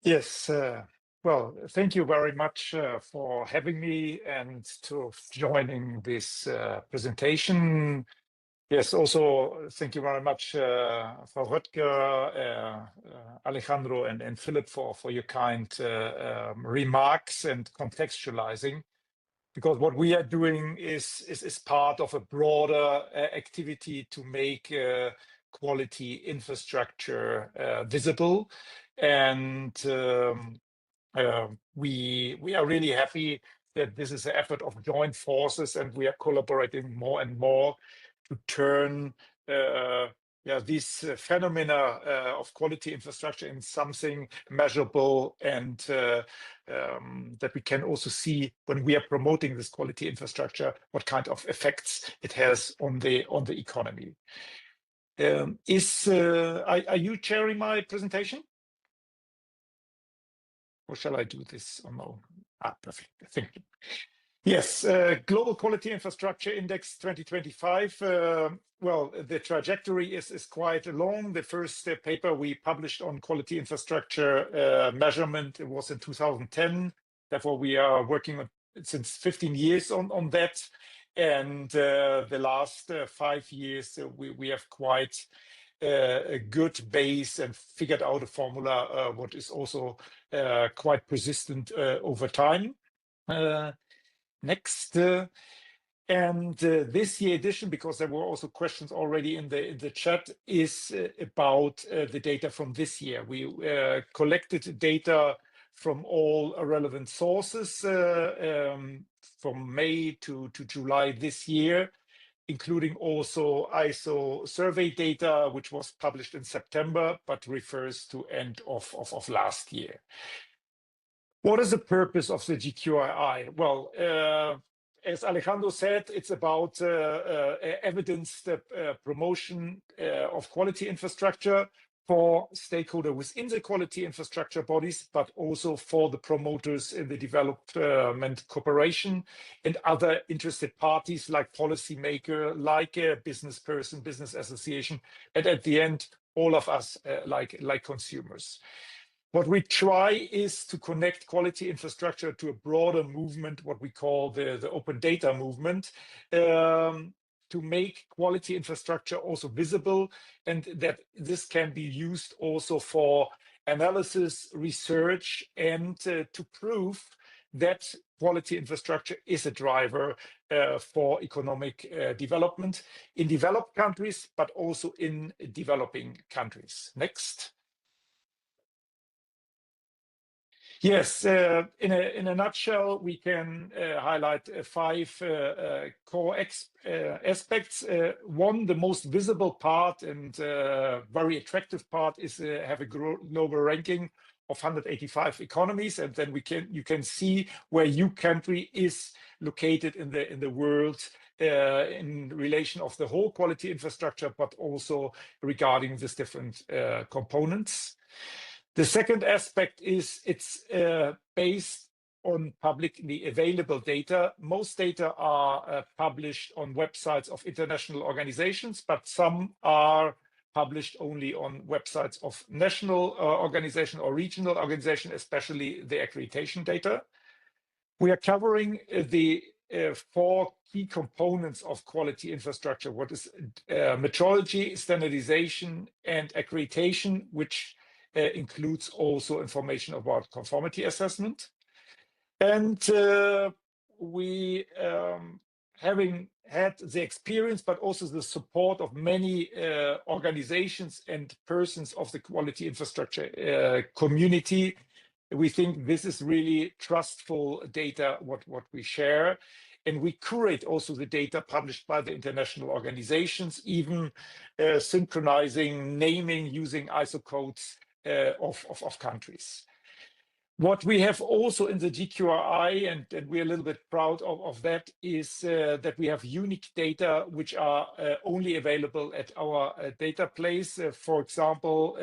Yes, well, thank you very much for having me and to joining this presentation. Yes, also thank you very much, Frau Röttger, Alejandro, and Philip for your kind remarks and contextualizing. Because what we are doing is part of a broader activity to make quality infrastructure visible. And we are really happy that this is an effort of joint forces, and we are collaborating more and more to turn these phenomena of quality infrastructure in something measurable, and that we can also see when we are promoting this quality infrastructure, what kind of effects it has on the economy. Are you sharing my presentation? Or shall I do this? Oh no. Perfect. Thank you. Yes, Global Quality Infrastructure Index 2025. Well, the trajectory is quite long. The first paper we published on quality infrastructure measurement was in 2010. Therefore, we are working on since 15 years on that. And the last 5 years, we have quite a good base and figured out a formula, what is also quite persistent over time. Next. This year edition, because there were also questions already in the chat, is about the data from this year. We collected data from all relevant sources from May to July this year, including also ISO survey data, which was published in September, but refers to end of last year. What is the purpose of the GQII? Well, as Alejandro said, it's about evidence promotion of quality infrastructure for stakeholders within the quality infrastructure bodies, but also for the promoters in the development cooperation and other interested parties like policymaker, like a business person, business association, and at the end, all of us like consumers. What we try is to connect quality infrastructure to a broader movement, what we call the open data movement, to make quality infrastructure also visible, and that this can be used also for analysis, research, and to prove that quality infrastructure is a driver for economic development in developed countries, but also in developing countries. Next. Yes, in a nutshell, we can highlight 5 core aspects. One, the most visible part and very attractive part is have a global ranking of 185 economies, and then you can see where your country is located in the world in relation of the whole quality infrastructure, but also regarding these different components. The second aspect is it's based on publicly available data. Most data are published on websites of international organizations, but some are published only on websites of national organization or regional organization, especially the accreditation data. We are covering the 4 key components of quality infrastructure. What is metrology, standardization, and accreditation, which includes also information about conformity assessment. And we, having had the experience, but also the support of many organizations and persons of the quality infrastructure community, we think this is really trustful data, what we share. And we curate also the data published by the international organizations, even synchronizing, naming, using ISO codes of countries. What we have also in the GQII, and we're a little bit proud of that, is that we have unique data which are only available at our data place. For example,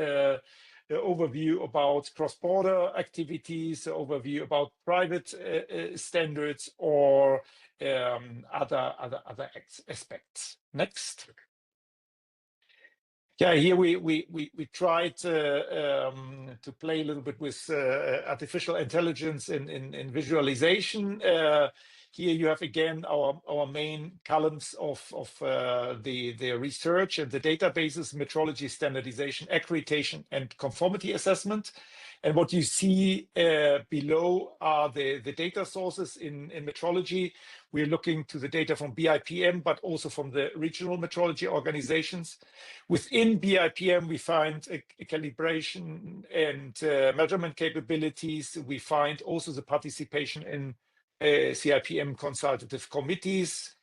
overview about cross-border activities, overview about private standards, or other aspects. Next. Yeah, here we tried to play a little bit with artificial intelligence in visualization. Here you have again our main columns of the research and the databases: metrology, standardization, accreditation, and conformity assessment. And what you see below are the data sources in metrology. We're looking to the data from BIPM, but also from the regional metrology organizations. Within BIPM, we find a calibration and measurement capabilities. We find also the participation in CIPM consultative committees,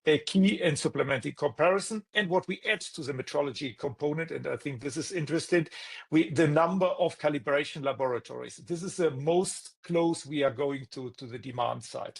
a key and supplementing comparison. And what we add to the metrology component, and I think this is interesting, the number of calibration laboratories. This is the most close we are going to the demand side.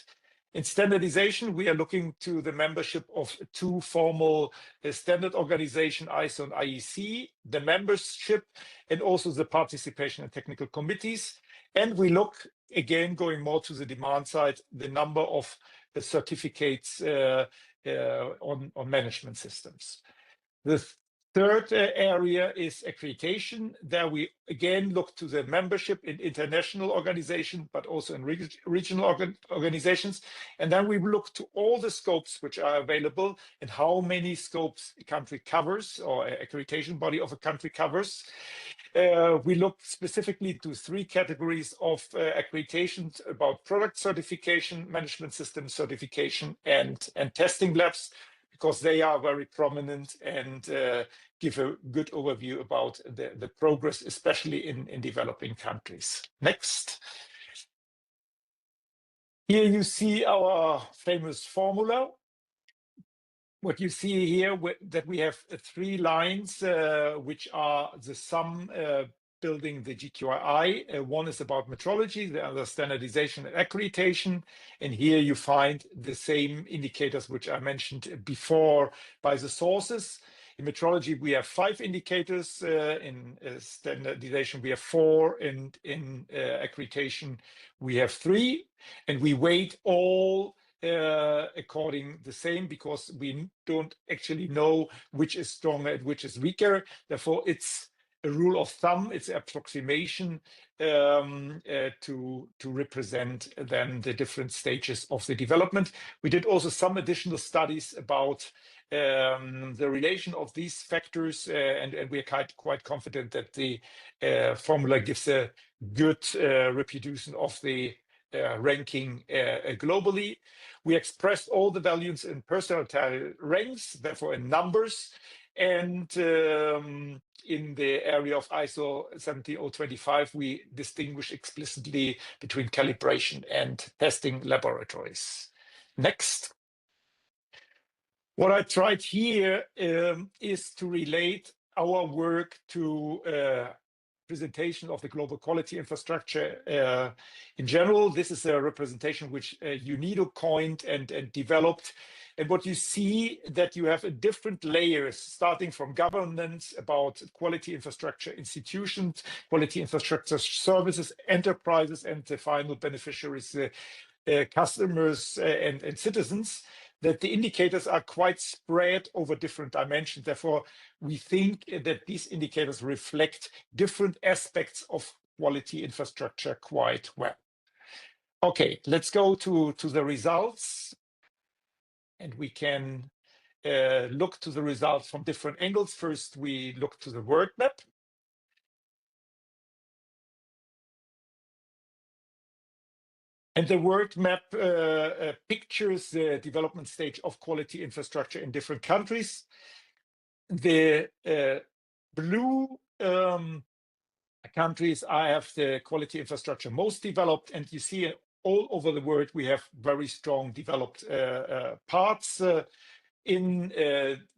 In standardization, we are looking to the membership of two formal standard organization, ISO and IEC, the membership, and also the participation in technical committees. And we look, again, going more to the demand side, the number of certificates on management systems. The third area is accreditation. There we again look to the membership in international organizations, but also in regional organizations. And then we look to all the scopes which are available and how many scopes a country covers, or accreditation body of a country covers. We look specifically to three categories of accreditations: about product certification, management system certification, and testing labs, because they are very prominent and give a good overview about the progress, especially in developing countries. Next. Here you see our famous formula. What you see here, that we have three lines, which are the sum building the GQII. One is about metrology, the other standardization and accreditation. And here you find the same indicators which I mentioned before by the sources. In metrology, we have 5 indicators. In standardization, we have 4. And in accreditation, we have 3. And we weight all according the same, because we don't actually know which is stronger and which is weaker. Therefore, it's a rule of thumb, it's approximation to represent then the different stages of the development. We did also some additional studies about the relation of these factors, and we are quite confident that the formula gives a good reproduction of the ranking globally. We expressed all the values in percentile ranks, therefore in numbers. And in the area of ISO 17025, we distinguish explicitly between calibration and testing laboratories. Next. What I tried here is to relate our work to presentation of the global quality infrastructure in general. This is a representation which UNIDO coined and developed. And what you see, that you have different layers, starting from governance, about quality infrastructure institutions, quality infrastructure services, enterprises, and the final beneficiaries, customers and citizens, that the indicators are quite spread over different dimensions. Therefore, we think that these indicators reflect different aspects of quality infrastructure quite well. Okay, let's go to the results. And we can look to the results from different angles. First, we look to the world map. And the world map pictures the development stage of quality infrastructure in different countries. The blue countries have the quality infrastructure most developed, and you see all over the world we have very strong developed parts in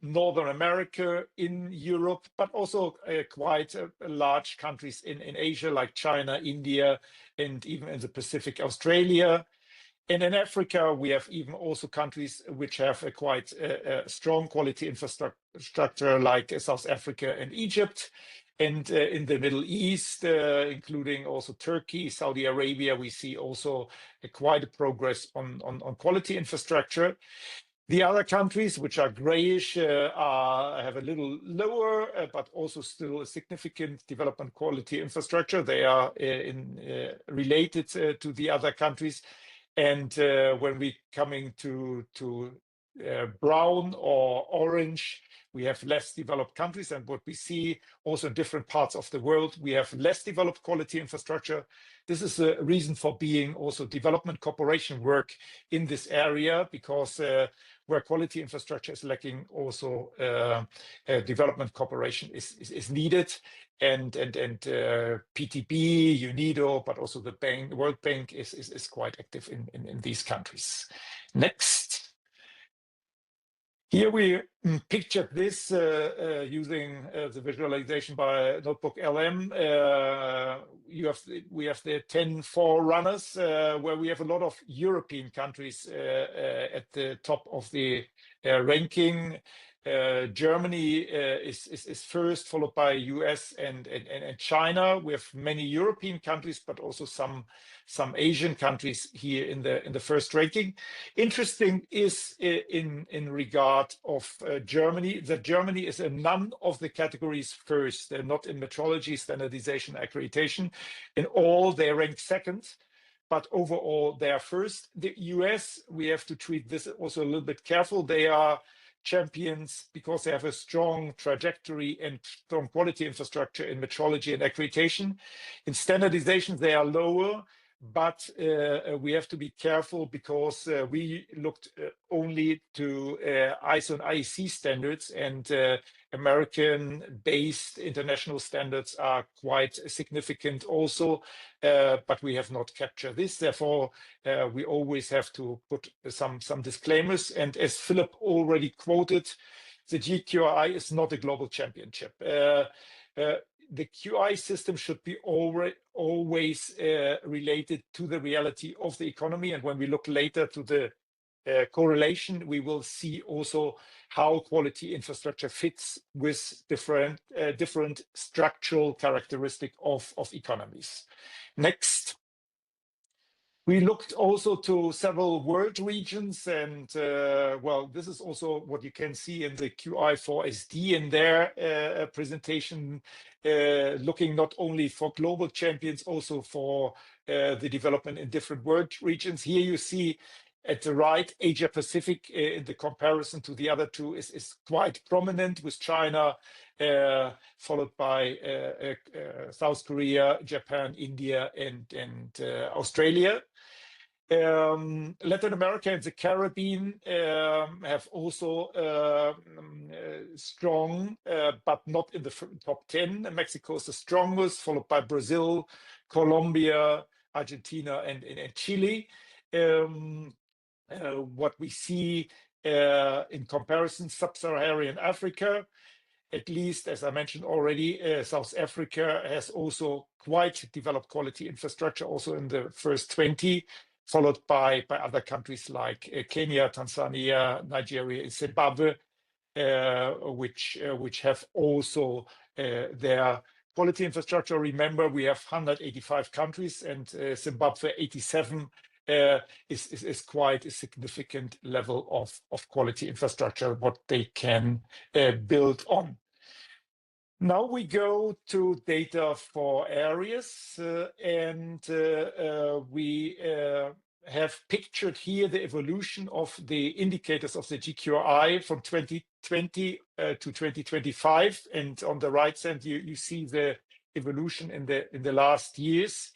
Northern America, in Europe, but also quite large countries in Asia, like China, India, and even in the Pacific, Australia. And in Africa, we have even also countries which have a quite strong quality infrastructure, like South Africa and Egypt. And in the Middle East, including also Turkey, Saudi Arabia, we see also quite a progress on quality infrastructure. The other countries, which are grayish, have a little lower, but also still a significant development quality infrastructure. They are related to the other countries. And when we coming to brown or orange, we have less developed countries. And what we see also in different parts of the world, we have less developed quality infrastructure. This is a reason for being also development cooperation work in this area, because where quality infrastructure is lacking, also development cooperation is needed. And PTB, UNIDO, but also the World Bank is quite active in these countries. Next. Here we pictured this using the visualization by Notebook LM. We have the 10 forerunners, where we have a lot of European countries at the top of the ranking. Germany is first, followed by US and China. We have many European countries, but also some Asian countries here in the first ranking. Interesting is in regard of Germany, that Germany is in none of the categories first. They're not in metrology, standardization, accreditation. In all, they rank second, but overall they are first. The US, we have to treat this also a little bit careful. They are champions because they have a strong trajectory and strong quality infrastructure in metrology and accreditation. In standardization, they are lower, but we have to be careful because we looked only to ISO and IEC standards, and American-based international standards are quite significant also, but we have not captured this. Therefore, we always have to put some disclaimers. And as Philip already quoted, the GQII is not a global championship. The QI system should be always related to the reality of the economy. And when we look later to the correlation, we will see also how quality infrastructure fits with different structural characteristics of economies. Next. We looked also to several world regions, and well, this is also what you can see in the QI4SD in their presentation, looking not only for global champions, also for the development in different world regions. Here you see at the right, Asia Pacific in the comparison to the other two is quite prominent, with China followed by South Korea, Japan, India, and Australia. Latin America and the Caribbean have also strong, but not in the top 10. Mexico is the strongest, followed by Brazil, Colombia, Argentina, and Chile. What we see in comparison, Sub-Saharan Africa, at least, as I mentioned already, South Africa has also quite developed quality infrastructure, also in the first 20, followed by other countries like Kenya, Tanzania, Nigeria, and Zimbabwe, which have also their quality infrastructure. Remember, we have 185 countries, and Zimbabwe 87 is quite a significant level of quality infrastructure, what they can build on. Now we go to data for areas, and we have pictured here the evolution of the indicators of the GQI from 2020 to 2025. And on the right side, you see the evolution in the last years.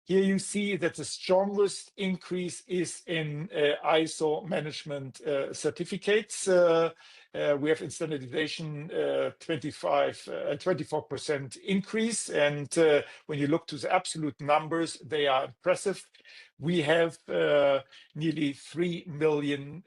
Here you see that the strongest increase is in ISO management certificates. We have in standardization 24% increase. And when you look to the absolute numbers, they are impressive. We have nearly 3 million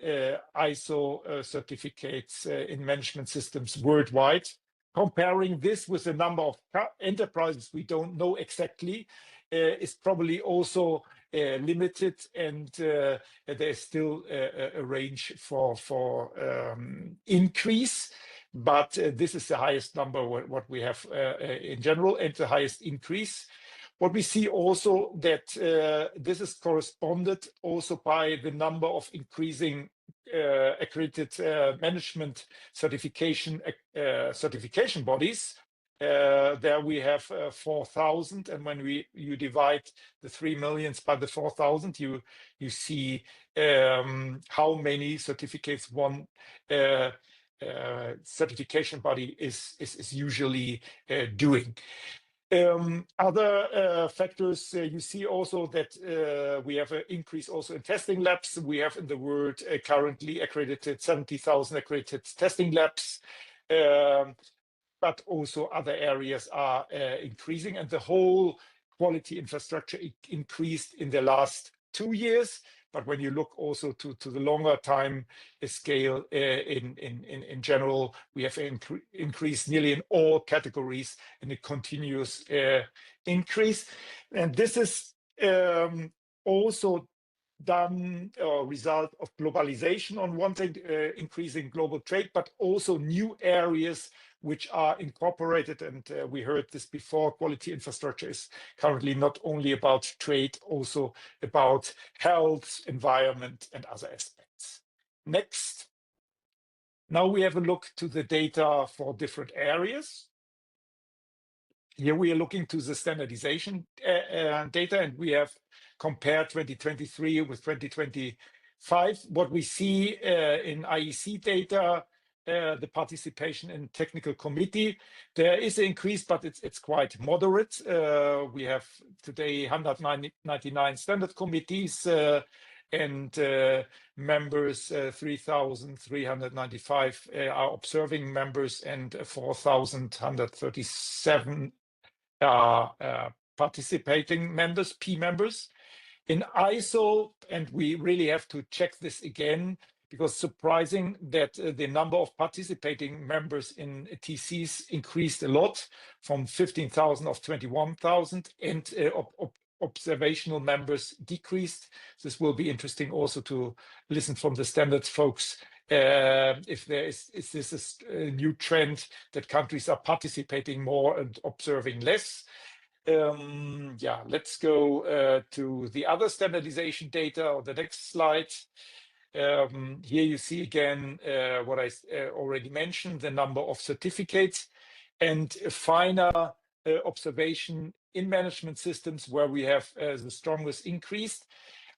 ISO certificates in management systems worldwide. Comparing this with the number of enterprises we don't know exactly, is probably also limited, and there's still a range for increase, but this is the highest number what we have in general, and the highest increase. What we see also that this is corresponded also by the number of increasing accredited management certification bodies. There we have 4,000, and when you divide the 3 million by the 4,000, you see how many certificates one certification body is usually doing. Other factors, you see also that we have an increase also in testing labs. We have in the world currently accredited 70,000 accredited testing labs, but also other areas are increasing, and the whole quality infrastructure increased in the last 2 years. But when you look also to the longer time scale, in general, we have increased nearly in all categories, and a continuous increase. And this is also done result of globalization on one thing, increasing global trade, but also new areas which are incorporated. And we heard this before, quality infrastructure is currently not only about trade, also about health, environment, and other aspects. Next. Now we have a look to the data for different areas. Here we are looking to the standardization data, and we have compared 2023 with 2025. What we see in IEC data, the participation in technical committee, there is an increase, but it's quite moderate. We have today 199 standard committees and members, 3,395 are observing members, and 4,137 participating members, P members. In ISO, and we really have to check this again, because surprising that the number of participating members in TCs increased a lot, from 15,000 of 21,000, and observational members decreased. This will be interesting also to listen from the standards folks, if there is this a new trend that countries are participating more and observing less. Yeah, let's go to the other standardization data on the next slide. Here you see again what I already mentioned, the number of certificates, and a finer observation in management systems where we have the strongest increase.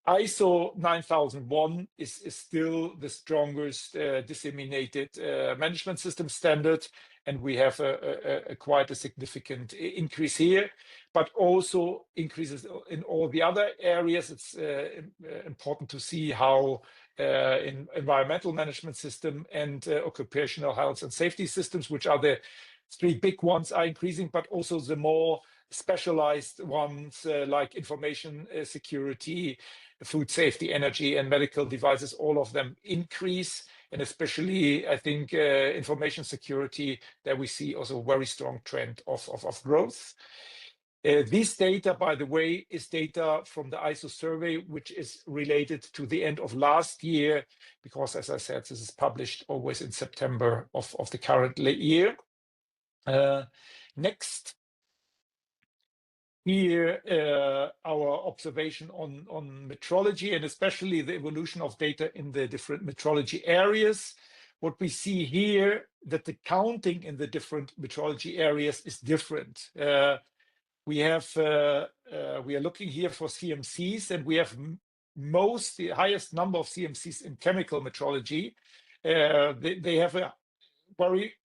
ISO 9001 is still the strongest disseminated management system standard, and we have quite a significant increase here, but also increases in all the other areas. It's important to see how in environmental management system and occupational health and safety systems, which are the 3 big ones, are increasing, but also the more specialized ones like information security, food safety, energy, and medical devices, all of them increase. And especially, I think, information security, that we see also a very strong trend of growth. This data, by the way, is data from the ISO survey, which is related to the end of last year, because, as I said, this is published always in September of the current year. Next. Here, our observation on metrology, and especially the evolution of data in the different metrology areas. What we see here, that the counting in the different metrology areas is different. We are looking here for CMCs, and we have the highest number of CMCs in chemical metrology. They have a very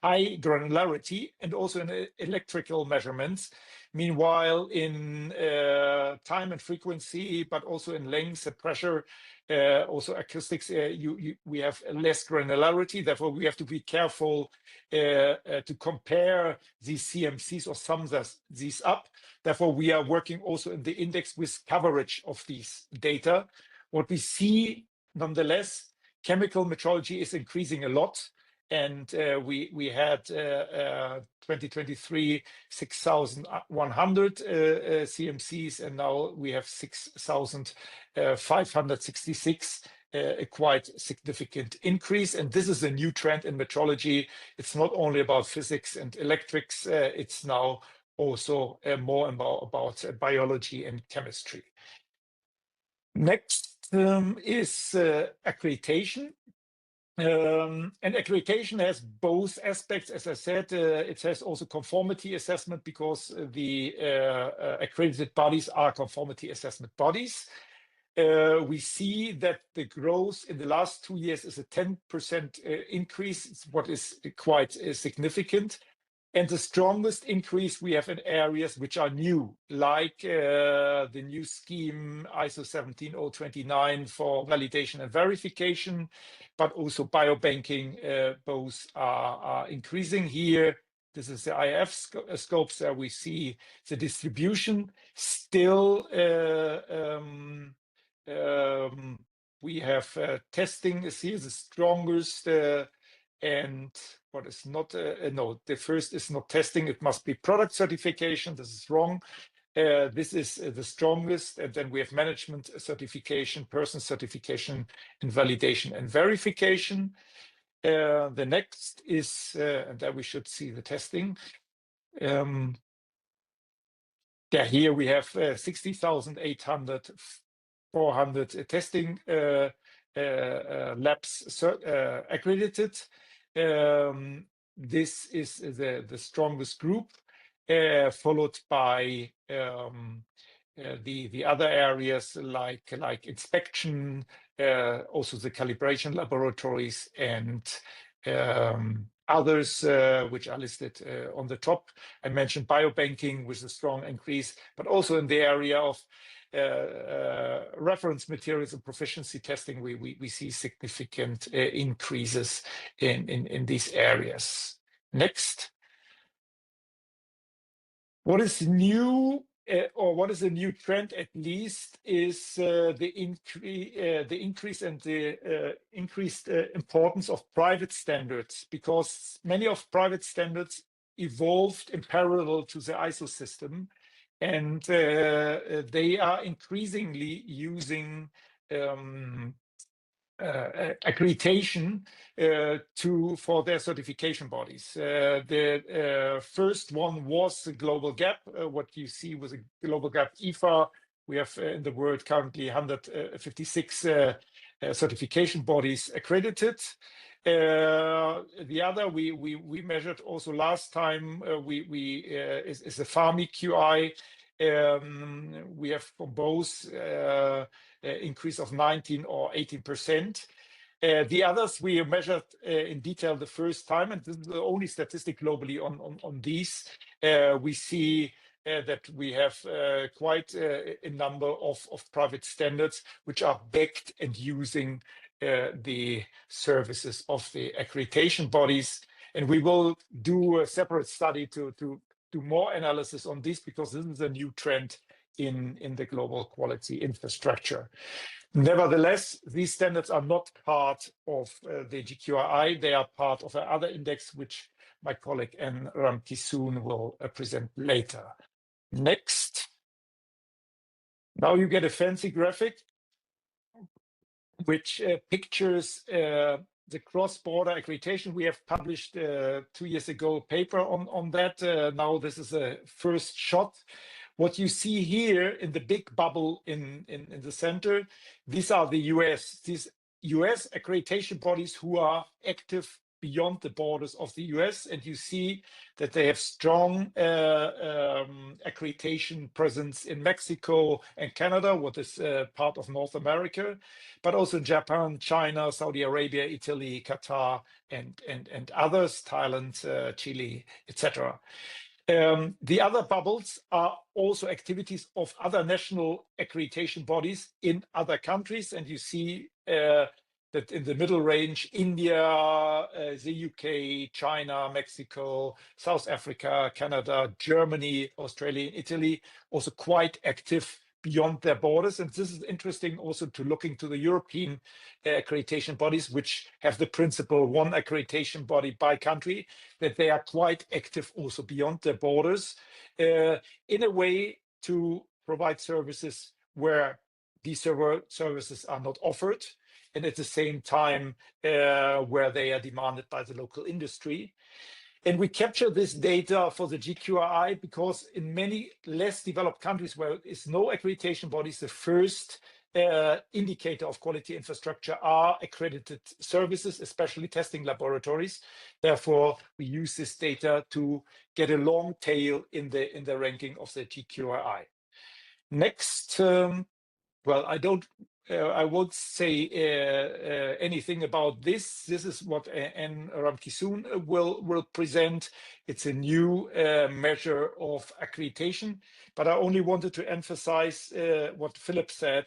high granularity, and also in electrical measurements. Meanwhile, in time and frequency, but also in length and pressure, also acoustics, we have less granularity. Therefore, we have to be careful to compare these CMCs or sum these up. Therefore, we are working also in the index with coverage of these data. What we see, nonetheless, chemical metrology is increasing a lot. And we had 2023 6,100 CMCs, and now we have 6,566, a quite significant increase. And this is a new trend in metrology. It's not only about physics and electrics, it's now also more about biology and chemistry. Next. is accreditation. And accreditation has both aspects. As I said, it has also conformity assessment, because the accredited bodies are conformity assessment bodies. We see that the growth in the last 2 years is a 10% increase, what is quite significant. And the strongest increase we have in areas which are new, like the new scheme ISO 17029 for validation and verification, but also biobanking. Both are increasing here. This is the IF scopes. There we see the distribution. Still, we have testing is here the strongest. And what is not, no, the first is not testing, it must be product certification. This is wrong. This is the strongest. And then we have management certification, person certification, and validation and verification. The next is, and there we should see the testing. Yeah, here we have 60,800, 400 testing labs accredited. This is the strongest group, followed by the other areas like inspection, also the calibration laboratories, and others which are listed on the top. I mentioned biobanking with a strong increase, but also in the area of reference materials and proficiency testing, we see significant increases in these areas. Next. What is new, or what is a new trend at least, is the increase and the increased importance of private standards, because many of private standards evolved in parallel to the ISO system, and they are increasingly using accreditation for their certification bodies. The first one was the Global Gap. What you see was a Global Gap IFA. We have in the world currently 156 certification bodies accredited. The other we measured also last time is the FAMI-QI. We have for both increase of 19 or 18%. The others we measured in detail the first time, and this is the only statistic globally on these. We see that we have quite a number of private standards which are backed and using the services of the accreditation bodies. And we will do a separate study to do more analysis on this, because this is a new trend in the global quality infrastructure. Nevertheless, these standards are not part of the GQII. They are part of another index, which my colleague Anne Ramkisoon will present later. Next. Now you get a fancy graphic which pictures the cross-border accreditation. We have published 2 years ago a paper on that. Now this is a first shot. What you see here in the big bubble in the center, these are the these US accreditation bodies who are active beyond the borders of the US, and you see that they have strong accreditation presence in Mexico and Canada, what is part of North America, but also in Japan, China, Saudi Arabia, Italy, Qatar, and others, Thailand, Chile, etc. The other bubbles are also activities of other national accreditation bodies in other countries, and you see that in the middle range, India, the UK, China, Mexico, South Africa, Canada, Germany, Australia, and Italy, also quite active beyond their borders. And this is interesting also to look into the European accreditation bodies, which have the principle one accreditation body by country, that they are quite active also beyond their borders in a way to provide services where these services are not offered, and at the same time where they are demanded by the local industry. And we capture this data for the GQII because in many less developed countries where there is no accreditation bodies, the first indicator of quality infrastructure are accredited services, especially testing laboratories. Therefore, we use this data to get a long tail in the ranking of the GQII. Next, well, I won't say anything about this. This is what Anne Ramkissoon will present. It's a new measure of accreditation, but I only wanted to emphasize what Philip said,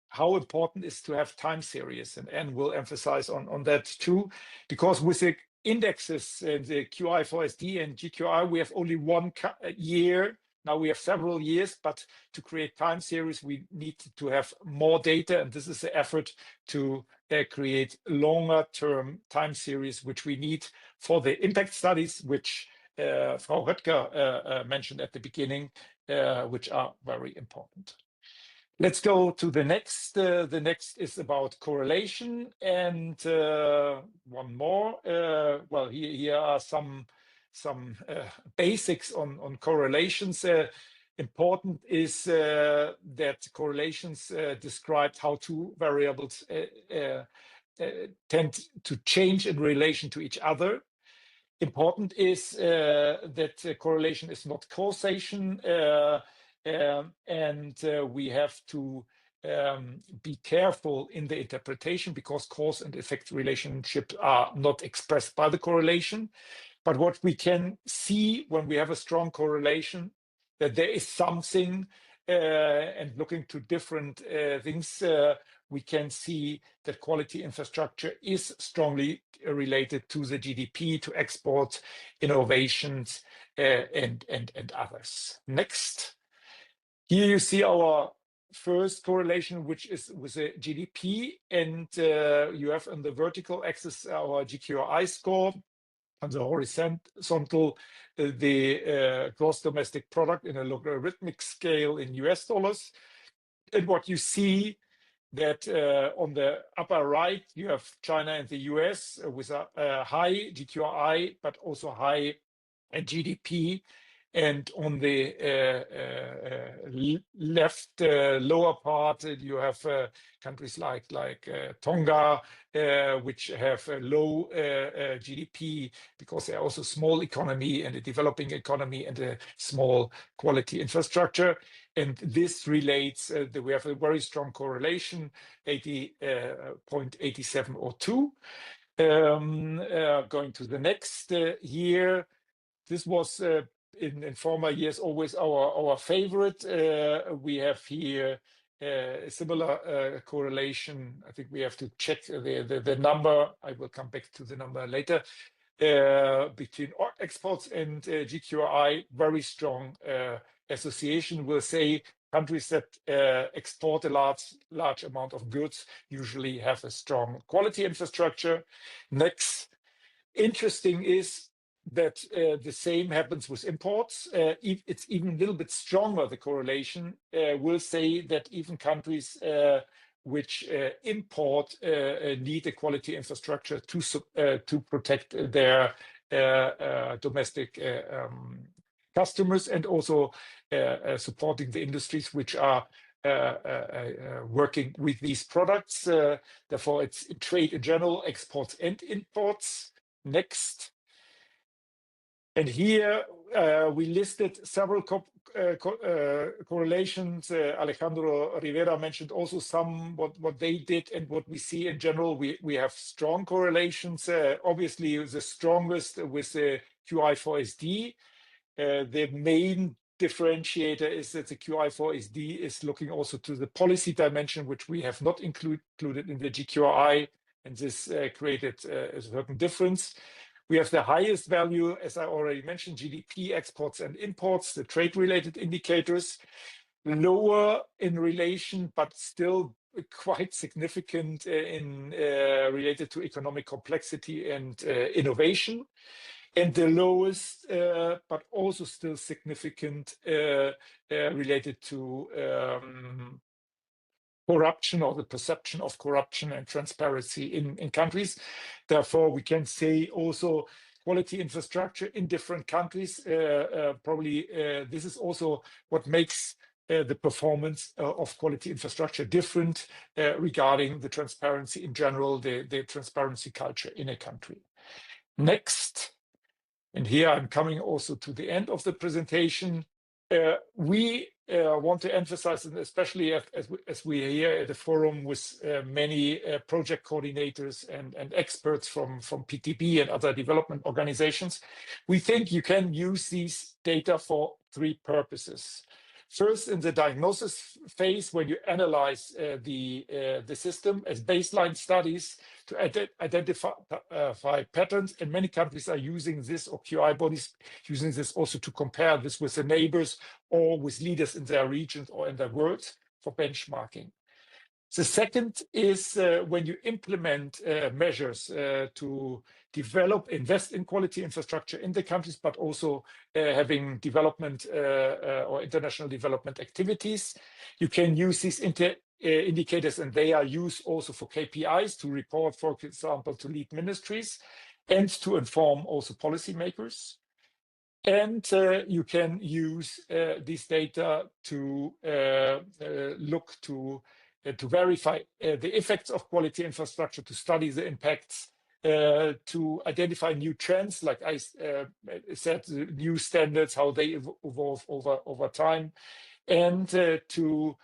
how important it is to have time series, and Anne will emphasize on that too, because with the indexes, the QI4SD and GQI, we have only one year. Now we have several years, but to create time series, we need to have more data, and this is the effort to create longer term time series, which we need for the impact studies, which Frau Röttger mentioned at the beginning, which are very important. Let's go to the next. The next is about correlation, and one more. Well, here are some basics on correlations. Important is that correlations describe how two variables tend to change in relation to each other. Important is that correlation is not causation, and we have to be careful in the interpretation, because cause and effect relationships are not expressed by the correlation. But what we can see when we have a strong correlation, that there is something, and looking to different things, we can see that quality infrastructure is strongly related to the GDP, to export, innovations, and others. Next. Here you see our first correlation, which is with the GDP, and you have on the vertical axis our GQII score, on the horizontal the gross domestic product in a logarithmic scale in US dollars. And what you see that on the upper right, you have China and the US with a high GQII, but also high GDP. And on the left lower part, you have countries like Tonga, which have a low GDP, because they're also small economy and a developing economy and a small quality infrastructure. And this relates that we have a very strong correlation, 80.8702. Going to the next here, this was in former years always our favorite. We have here a similar correlation. I think we have to check the number. I will come back to the number later. Between exports and GQI, very strong association. Will say countries that export a large amount of goods usually have a strong quality infrastructure. Next, interesting is that the same happens with imports. It's even a little bit stronger, the correlation. Will say that even countries which import need a quality infrastructure to protect their domestic customers, and also supporting the industries which are working with these products. Therefore, it's trade in general, exports and imports. Next. And here we listed several correlations. Alejandro Rivera mentioned also some what they did, and what we see in general. We have strong correlations. Obviously, the strongest with the QI4SD. The main differentiator is that the QI4SD is looking also to the policy dimension, which we have not included in the GQI, and this created a certain difference. We have the highest value, as I already mentioned, GDP, exports and imports, the trade-related indicators, lower in relation, but still quite significant in related to economic complexity and innovation. And the lowest, but also still significant, related to corruption, or the perception of corruption and transparency in countries. Therefore, we can say also quality infrastructure in different countries. Probably this is also what makes the performance of quality infrastructure different regarding the transparency in general, the transparency culture in a country. Next, and here I'm coming also to the end of the presentation. We want to emphasize, and especially as we are here at the forum with many project coordinators and experts from PTB and other development organizations, we think you can use these data for three purposes. First, in the diagnosis phase, when you analyze the system as baseline studies to identify patterns, and many countries are using this, or QI bodies using this also to compare this with the neighbors or with leaders in their regions or in their world for benchmarking. The second is when you implement measures to invest in quality infrastructure in the countries, but also having development or international development activities. You can use these indicators, and they are used also for KPIs to report, for example, to lead ministries and to inform also policymakers. And you can use this data to look to verify the effects of quality infrastructure, to study the impacts, to identify new trends, like I said, new standards, how they evolve over time, and to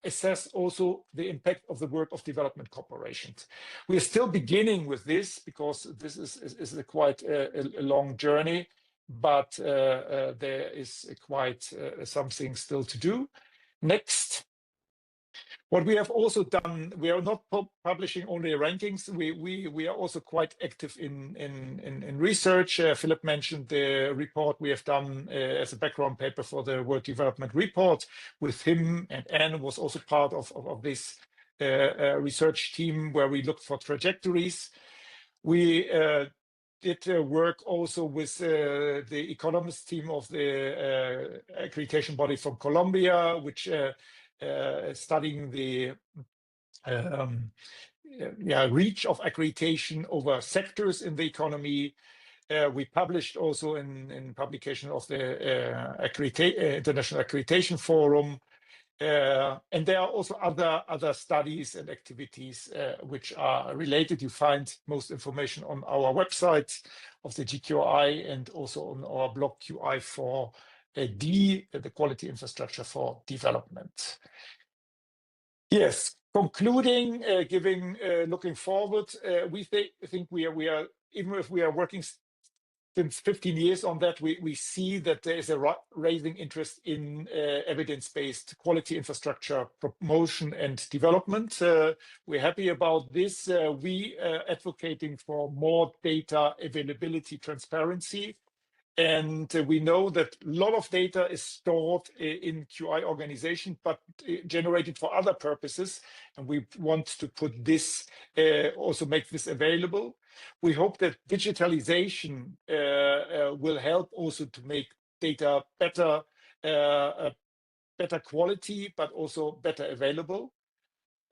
assess also the impact of the work of development corporations. We are still beginning with this because this is quite a long journey, but there is quite something still to do. Next. What we have also done, we are not publishing only rankings. We are also quite active in research. Philip mentioned the report we have done as a background paper for the World Development Report. With him, and Anne was also part of this research team where we looked for trajectories. We did work also with the economist team of the accreditation body from Colombia, which studying the reach of accreditation over sectors in the economy. We published also in publication of the International Accreditation Forum. And there are also other studies and activities which are related. You find most information on our website of the GQI and also on our blog QI4D, the Quality Infrastructure for Development. Yes, concluding, looking forward, we think we are, even if we are working since 15 years on that, we see that there is a rising interest in evidence-based quality infrastructure promotion and development. We're happy about this. We are advocating for more data availability, transparency. And we know that a lot of data is stored in QI organization, but generated for other purposes. And we want to put this, also make this available. We hope that digitalization will help also to make data better, better quality, but also better available.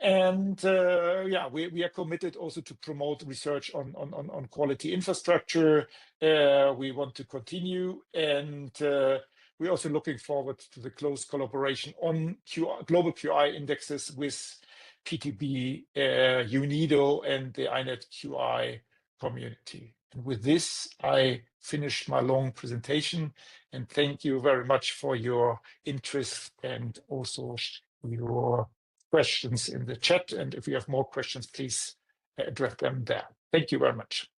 And we are committed also to promote research on quality infrastructure. We want to continue, and we're also looking forward to the close collaboration on global QI indexes with PTB, UNIDO, and the INET QI community. And with this, I finished my long presentation, and thank you very much for your interest and also your questions in the chat. And if you have more questions, please address them there. Thank you very much.